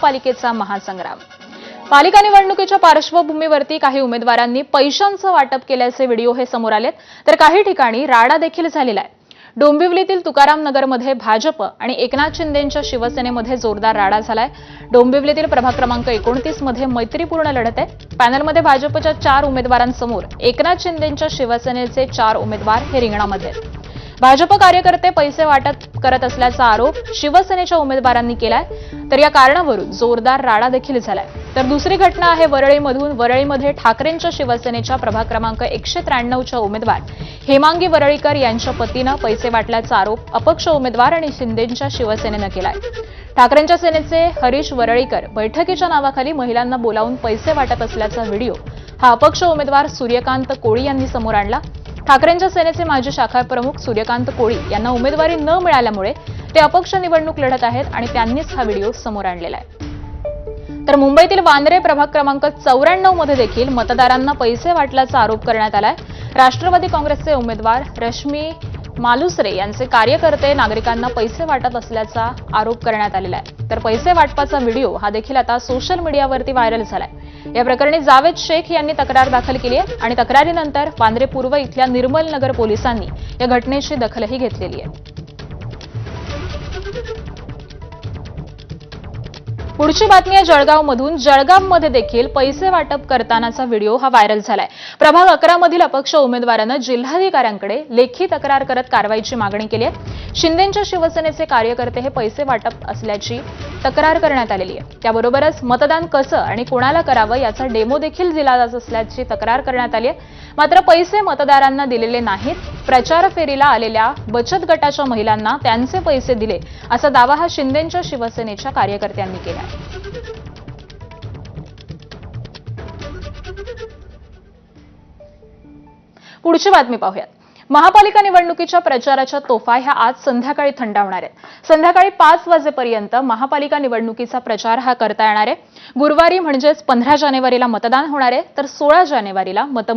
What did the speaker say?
पालिकेचा महासंग्राम। पालिका निवडणुकीच्या पार्श्वभूमीवरती काही उमेदवारांनी पैशांचं वाटप केल्याचे व्हिडिओ हे समोर आलेत, तर काही ठिकाणी राडा देखील झालेला आहे। डोंबिवलीतील तुकाराम नगरमध्ये भाजप आणि एकनाथ शिंदेंच्या शिवसेनेमध्ये जोरदार राडा झालाय। डोंबिवलीतील प्रभाग क्रमांक 29 मध्ये मैत्रीपूर्ण लढत आहे। पॅनलमध्ये भाजपच्या 4 उमेदवारांसमोर एकनाथ शिंदेंच्या शिवसेनेचे 4 उमेदवार हे रिंगणामध्ये आहेत। भाजप कार्यकर्ते पैसे वाटप करत असल्याचा आरोप शिवसेनेच्या उमेदवारांनी केलाय, तर या कारणावरून जोरदार राडा देखील झालाय। तर दुसरी घटना आहे वरळीमधून। वरळीमध्ये ठाकरेंच्या शिवसेनेच्या प्रभाग क्रमांक 193च्या उमेदवार हेमांगी वरळीकर यांच्या पतीनं पैसे वाटल्याचा आरोप अपक्ष उमेदवार आणि शिंदेंच्या शिवसेनेनं केलाय। ठाकरेंच्या सेनेचे हरीश वरळीकर बैठकीच्या नावाखाली महिलांना बोलावून पैसे वाटत असल्याचा व्हिडिओ हा अपक्ष उमेदवार सूर्यकांत कोळी यांनी समोर आणला। ठाकरेंच्या सेनेचे माजी शाखा प्रमुख सूर्यकांत कोळी यांना उमेदवारी न मिळाल्यामुळे ते अपक्ष निवडणूक लढत आहेत आणि त्यांनीच हा व्हिडिओ समोर आणलेला आहे। तर मुंबईतील वांद्रे प्रभाग क्रमांक 94 मध्ये देखील मतदारांना पैसे वाटल्याचा आरोप करण्यात आलाय। राष्ट्रवादी काँग्रेसचे उमेदवार रश्मी मालुसरे यांचे कार्यकर्ते नागरिकांना पैसे वाटत असल्याचा आरोप करण्यात आलेला आहे। तर पैसे वाटपाचा व्हिडिओ हा देखील आता सोशल मीडियावरती व्हायरल झालाय। या प्रकरणी जावेद शेख यांनी तक्रार दाखल केली आहे आणि तक्रारीनंतर वांद्रे पूर्व इथल्या निर्मल नगर पोलिसांनी या घटनेची दखलही घेतलेली आहे। पुढची बातमी आहे जळगावमधून। जळगावमध्ये देखील पैसे वाटप करतानाचा व्हिडिओ हा व्हायरल झालाय। प्रभाग 11 मधील अपक्ष उमेदवारानं जिल्हाधिकाऱ्यांकडे लेखी तक्रार करत कारवाईची मागणी केली आहे। शिंदेंच्या शिवसेनेचे कार्यकर्ते हे पैसे वाटप असल्याची तक्रार करण्यात आलेली आहे। त्याबरोबरच मतदान कसं आणि कोणाला करावं याचा डेमो देखील दिला जात असल्याची तक्रार करण्यात आली आहे। मात्र पैसे मतदारांना दिलेले नाहीत। प्रचार फेरीला आलेल्या बचत गटाच्या महिलांना त्यांचे पैसे दिले असा दावा हा शिंदेंच्या शिवसेनेच्या कार्यकर्त्यांनी केला। पुढची बातमी पाहूयात। महापालिका निवडणुकीच्या प्रचाराच्या तोफा ह्या आज संध्याकाळी थंडावणार आहेत। संध्याकाळी 5 वाजेपर्यंत महापालिका निवडणुकीचा प्रचार हा करता येणार आहे। गुरुवारी म्हणजेच 15 जानेवारीला मतदान होणार आहे, तर 16 जानेवारीला